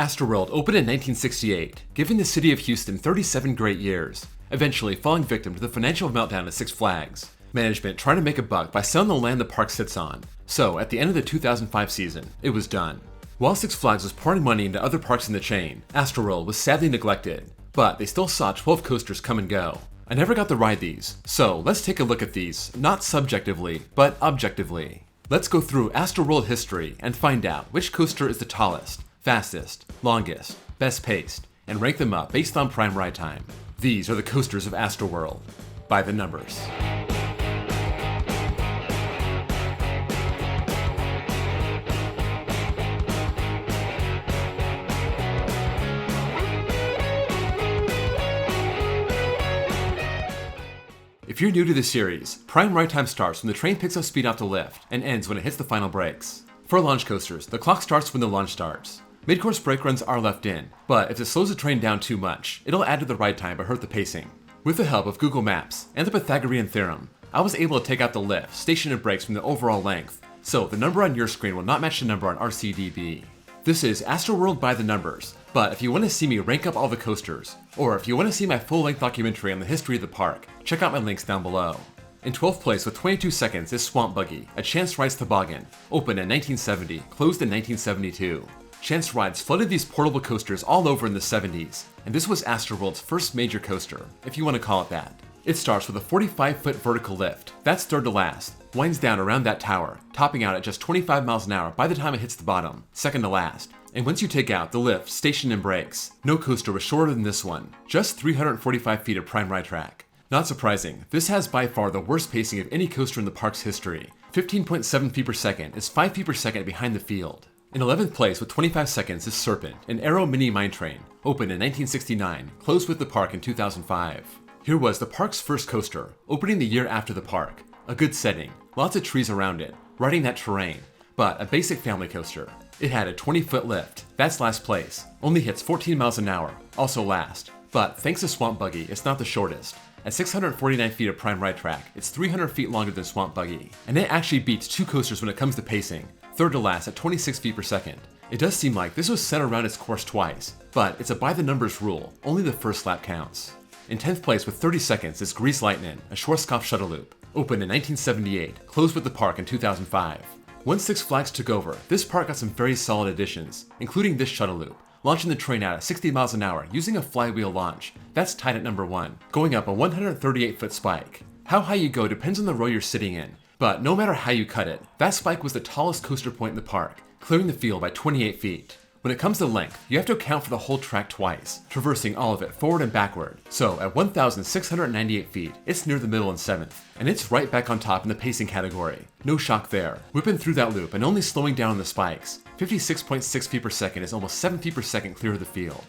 Astroworld opened in 1968, giving the city of Houston 37 great years, eventually falling victim to the financial meltdown at Six Flags. Management trying to make a buck by selling the land the park sits on, so at the end of the 2005 season, it was done. While Six Flags was pouring money into other parks in the chain, Astroworld was sadly neglected, but they still saw 12 coasters come and go. I never got to ride these, so let's take a look at these, not subjectively, but objectively. Let's go through Astroworld history and find out which coaster is the tallest, fastest, longest, best paced, and rank them up based on prime ride time. These are the coasters of Astroworld, by the numbers. If you're new to the series, prime ride time starts when the train picks up speed off the lift and ends when it hits the final brakes. For launch coasters, the clock starts when the launch starts. Mid-course brake runs are left in, but if it slows the train down too much, it'll add to the ride time but hurt the pacing. With the help of Google Maps and the Pythagorean theorem, I was able to take out the lift, station, and brakes from the overall length, so the number on your screen will not match the number on RCDB. This is Astroworld by the numbers, but if you want to see me rank up all the coasters, or if you want to see my full-length documentary on the history of the park, check out my links down below. In 12th place with 22 seconds is Swamp Buggy, a Chance Rides toboggan, opened in 1970, closed in 1972. Chance Rides flooded these portable coasters all over in the 70s, and this was Astroworld's first major coaster, if you want to call it that. It starts with a 45-foot vertical lift, that's third to last, winds down around that tower, topping out at just 25 miles an hour by the time it hits the bottom, second to last. And once you take out the lift, station, and brakes, no coaster was shorter than this one, just 345 feet of prime ride track. Not surprising, this has by far the worst pacing of any coaster in the park's history. 15.7 feet per second is 5 feet per second behind the field. In 11th place with 25 seconds is Serpent, an Aero mini mine train, opened in 1969, closed with the park in 2005. Here was the park's first coaster, opening the year after the park. A good setting, lots of trees around it, riding that terrain, but a basic family coaster. It had a 20-foot lift, that's last place, only hits 14 miles an hour, also last. But thanks to Swamp Buggy, it's not the shortest. At 649 feet of prime ride track, it's 300 feet longer than Swamp Buggy, and it actually beats two coasters when it comes to pacing, third to last at 26 feet per second. It does seem like this was sent around its course twice, but it's a by the numbers rule, only the first lap counts. In 10th place with 30 seconds is Greezed Lightnin, a Schwarzkopf shuttle loop, opened in 1978, closed with the park in 2005. Once Six Flags took over, this park got some very solid additions, including this shuttle loop, launching the train out at 60 miles an hour using a flywheel launch. That's tied at number 1, going up a 138-foot spike. How high you go depends on the row you're sitting in, but no matter how you cut it, that spike was the tallest coaster point in the park, clearing the field by 28 feet. When it comes to length, you have to account for the whole track twice, traversing all of it forward and backward. So at 1,698 feet, it's near the middle in 7th, and it's right back on top in the pacing category. No shock there. Whipping through that loop and only slowing down on the spikes, 56.6 feet per second is almost 7 feet per second clear of the field.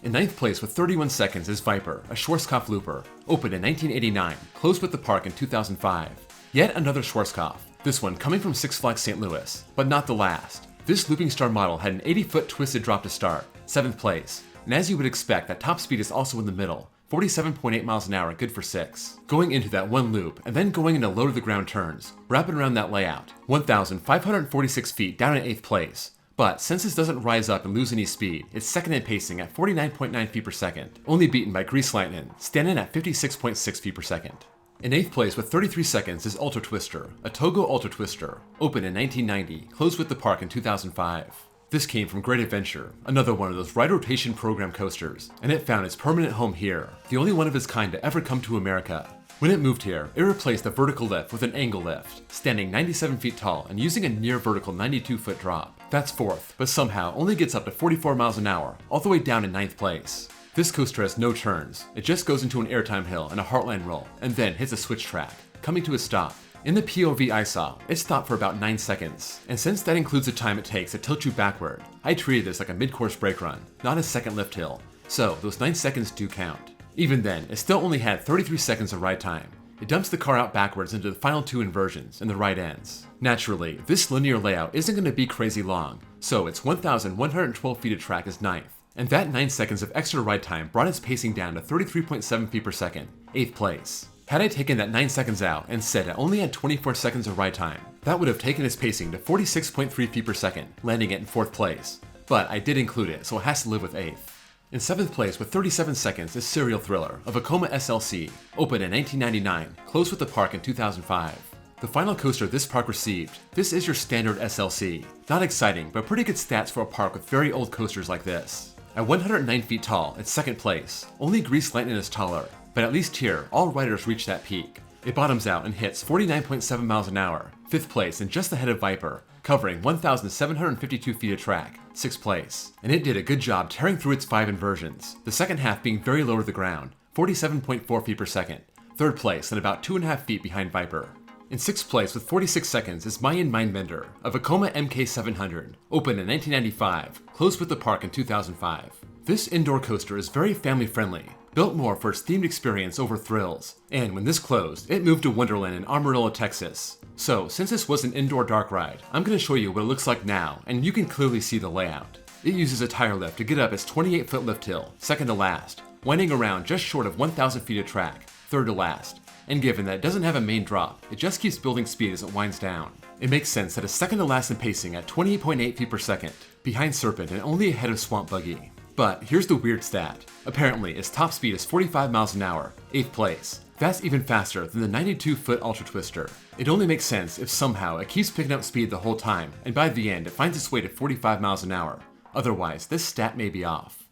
In 9th place with 31 seconds is Viper, a Schwarzkopf looper, opened in 1989, closed with the park in 2005. Yet another Schwarzkopf, this one coming from Six Flags St. Louis, but not the last. This Looping Star model had an 80-foot twisted drop to start, 7th place, and as you would expect, that top speed is also in the middle, 47.8 miles an hour, good for 6. Going into that one loop, and then going into low-to-the-ground turns, wrapping around that layout, 1,546 feet down in 8th place. But since this doesn't rise up and lose any speed, it's second in pacing at 49.9 feet per second, only beaten by Greezed Lightnin, standing at 56.6 feet per second. In 8th place with 33 seconds is Ultra Twister, a Togo Ultra Twister, opened in 1990, closed with the park in 2005. This came from Great Adventure, another one of those ride rotation program coasters, and it found its permanent home here, the only one of its kind to ever come to America. When it moved here, it replaced the vertical lift with an angle lift, standing 97 feet tall and using a near vertical 92-foot drop. That's 4th, but somehow only gets up to 44 miles an hour, all the way down in 9th place. This coaster has no turns, it just goes into an airtime hill and a heartline roll, and then hits a switch track, coming to a stop. In the POV I saw, it stopped for about 9 seconds, and since that includes the time it takes to tilt you backward, I treated this like a mid-course brake run, not a second lift hill, so those 9 seconds do count. Even then, it still only had 33 seconds of ride time. It dumps the car out backwards into the final 2 inversions, and the right ends. Naturally, this linear layout isn't going to be crazy long, so its 1,112 feet of track is 9th. And that 9 seconds of extra ride time brought its pacing down to 33.7 feet per second, 8th place. Had I taken that 9 seconds out and said it only had 24 seconds of ride time, that would have taken its pacing to 46.3 feet per second, landing it in 4th place. but I did include it, so it has to live with 8th. In 7th place with 37 seconds is Serial Thriller, a Vekoma SLC, opened in 1999, closed with the park in 2005. The final coaster this park received, this is your standard SLC. Not exciting, but pretty good stats for a park with very old coasters like this. At 109 feet tall, it's 2nd place. Only Greezed Lightnin is taller, but at least here, all riders reach that peak. It bottoms out and hits 49.7 miles an hour, 5th place and just ahead of Viper, covering 1,752 feet of track, 6th place. And it did a good job tearing through its 5 inversions, the second half being very low to the ground, 47.4 feet per second, 3rd place and about 2.5 feet behind Viper. In 6th place with 46 seconds is Mayan Mindbender, a Vekoma MK700, opened in 1995, closed with the park in 2005. This indoor coaster is very family friendly, built more for its themed experience over thrills, and when this closed, it moved to Wonderland in Amarillo, Texas. So, since this was an indoor dark ride, I'm going to show you what it looks like now, and you can clearly see the layout. It uses a tire lift to get up its 28-foot lift hill, 2nd to last, winding around just short of 1,000 feet of track, 3rd to last. And given that it doesn't have a main drop, it just keeps building speed as it winds down. It makes sense that it's 2nd to last in pacing at 28.8 feet per second, behind Serpent and only ahead of Swamp Buggy. But here's the weird stat. Apparently, its top speed is 45 miles an hour, 8th place. That's even faster than the 92-foot Ultra Twister. It only makes sense if somehow it keeps picking up speed the whole time, and by the end it finds its way to 45 miles an hour. Otherwise, this stat may be off.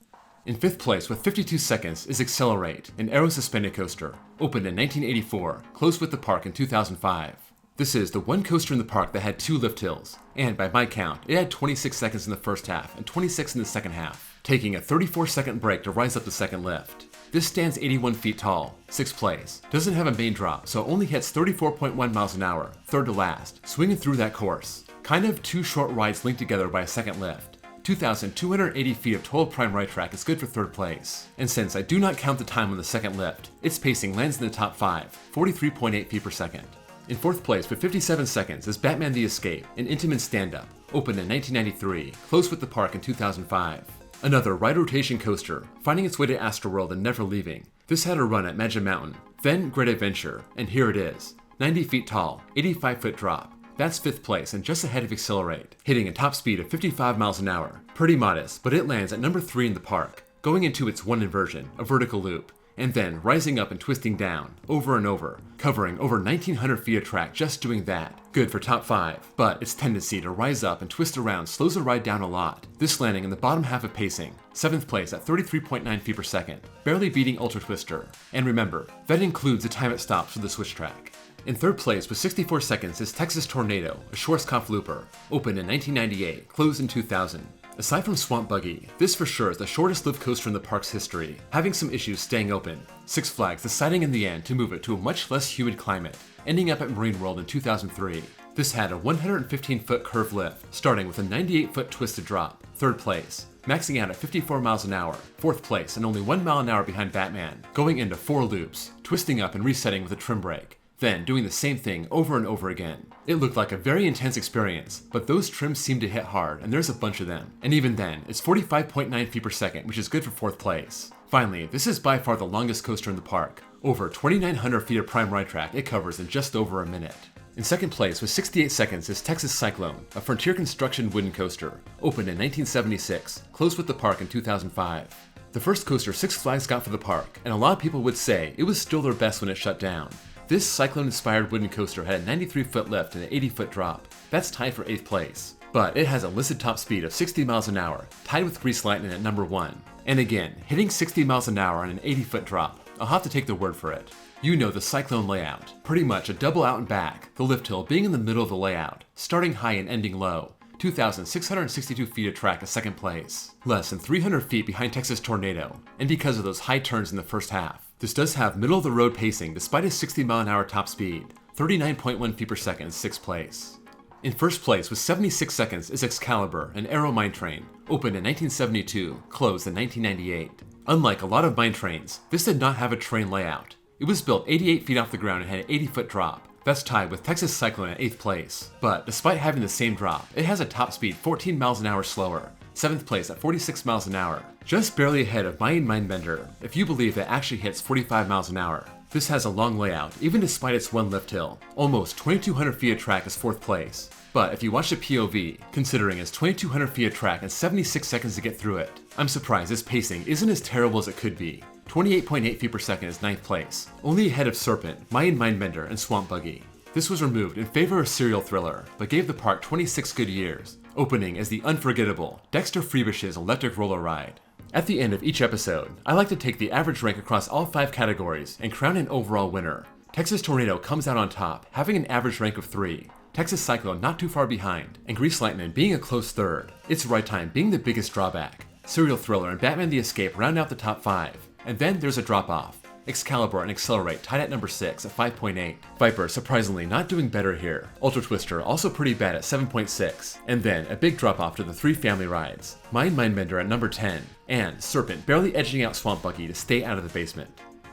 In 5th place with 52 seconds is Accelerate, an aero suspended coaster, opened in 1984, closed with the park in 2005. This is the one coaster in the park that had 2 lift hills, and by my count, it had 26 seconds in the first half and 26 in the second half, taking a 34-second break to rise up the second lift. This stands 81 feet tall, 6th place, doesn't have a main drop, so it only hits 34.1 miles an hour, 3rd to last, swinging through that course. Kind of 2 short rides linked together by a second lift. 2,280 feet of total prime ride track is good for 3rd place. And since I do not count the time on the second lift, its pacing lands in the top 5, 43.8 feet per second. In 4th place with 57 seconds is Batman the Escape, an Intamin stand-up, opened in 1993, closed with the park in 2005. Another ride rotation coaster, finding its way to Astroworld and never leaving. This had a run at Magic Mountain, then Great Adventure, and here it is. 90 feet tall, 85-foot drop. That's 5th place and just ahead of Accelerate, hitting a top speed of 55 miles an hour. Pretty modest, but it lands at number 3 in the park, going into its 1 inversion, a vertical loop, and then rising up and twisting down, over and over, covering over 1,900 feet of track just doing that. Good for top 5, but its tendency to rise up and twist around slows the ride down a lot, this landing in the bottom half of pacing, 7th place at 33.9 feet per second, barely beating Ultra Twister. And remember, that includes the time it stops for the switch track. In 3rd place with 64 seconds is Texas Tornado, a Schwarzkopf looper, opened in 1998, closed in 2000. Aside from Swamp Buggy, this for sure is the shortest lived coaster in the park's history, having some issues staying open. Six Flags deciding in the end to move it to a much less humid climate, ending up at Marine World in 2003. This had a 115-foot curved lift, starting with a 98-foot twisted drop, 3rd place, maxing out at 54 miles an hour, 4th place and only 1 mile an hour behind Batman, going into 4 loops, twisting up and resetting with a trim brake. Then doing the same thing over and over again. It looked like a very intense experience, but those trims seem to hit hard, and there's a bunch of them. And even then, it's 45.9 feet per second, which is good for 4th place. Finally, this is by far the longest coaster in the park. Over 2,900 feet of prime ride track it covers in just over a minute. In 2nd place with 68 seconds is Texas Cyclone, a Frontier Construction wooden coaster, opened in 1976, closed with the park in 2005. The first coaster Six Flags got for the park, and a lot of people would say it was still their best when it shut down. This Cyclone-inspired wooden coaster had a 93-foot lift and an 80-foot drop. That's tied for 8th place. But it has a listed top speed of 60 miles an hour, tied with Greezed Lightnin at number 1. And again, hitting 60 miles an hour on an 80-foot drop. I'll have to take their word for it. You know the Cyclone layout. Pretty much a double out and back, the lift hill being in the middle of the layout, starting high and ending low. 2,662 feet of track is 2nd place. Less than 300 feet behind Texas Tornado, and because of those high turns in the first half. This does have middle-of-the-road pacing despite a 60-mile-an-hour top speed, 39.1 feet per second, 6th place. In 1st place with 76 seconds is Excalibur, an aero mine train, opened in 1972, closed in 1998. Unlike a lot of mine trains, this did not have a train layout. It was built 88 feet off the ground and had an 80-foot drop. That's tied with Texas Cyclone at 8th place. But despite having the same drop, it has a top speed 14 miles an hour slower, 7th place at 46 miles an hour, just barely ahead of Mayan Mindbender, if you believe it actually hits 45 miles an hour. This has a long layout, even despite its 1 lift hill. Almost 2,200 feet of track is 4th place. But if you watch the POV, considering it's 2200 feet of track and 76 seconds to get through it, I'm surprised this pacing isn't as terrible as it could be. 28.8 feet per second is 9th place, only ahead of Serpent, Mayan Mindbender, and Swamp Buggy. This was removed in favor of Serial Thriller, but gave the park 26 good years, opening as the unforgettable Dexter Freebish's electric roller ride. At the end of each episode, I like to take the average rank across all 5 categories and crown an overall winner. Texas Tornado comes out on top, having an average rank of 3, Texas Cyclone not too far behind, and Greezed Lightnin being a close third, It's Right Time being the biggest drawback. Serial Thriller and Batman the Escape round out the top 5, and then there's a drop-off. Excalibur and Accelerate tied at number 6 at 5.8. Viper surprisingly not doing better here. Ultra Twister also pretty bad at 7.6. And then a big drop off to the 3 family rides. Mayan Mindbender at number 10. And Serpent barely edging out Swamp Buggy to stay out of the basement.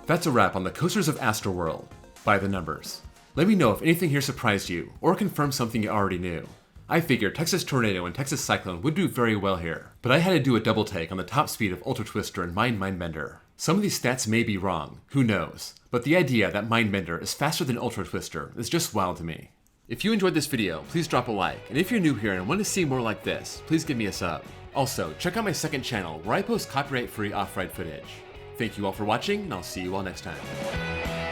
That's a wrap on the coasters of Astroworld. By the numbers. Let me know if anything here surprised you, or confirmed something you already knew. I figured Texas Tornado and Texas Cyclone would do very well here, but I had to do a double take on the top speed of Ultra Twister and Mayan Mindbender. Some of these stats may be wrong, who knows, but the idea that Mindbender is faster than Ultra Twister is just wild to me. If you enjoyed this video, please drop a like, and if you're new here and want to see more like this, please give me a sub. Also, check out my second channel where I post copyright-free off-ride footage. Thank you all for watching, and I'll see you all next time.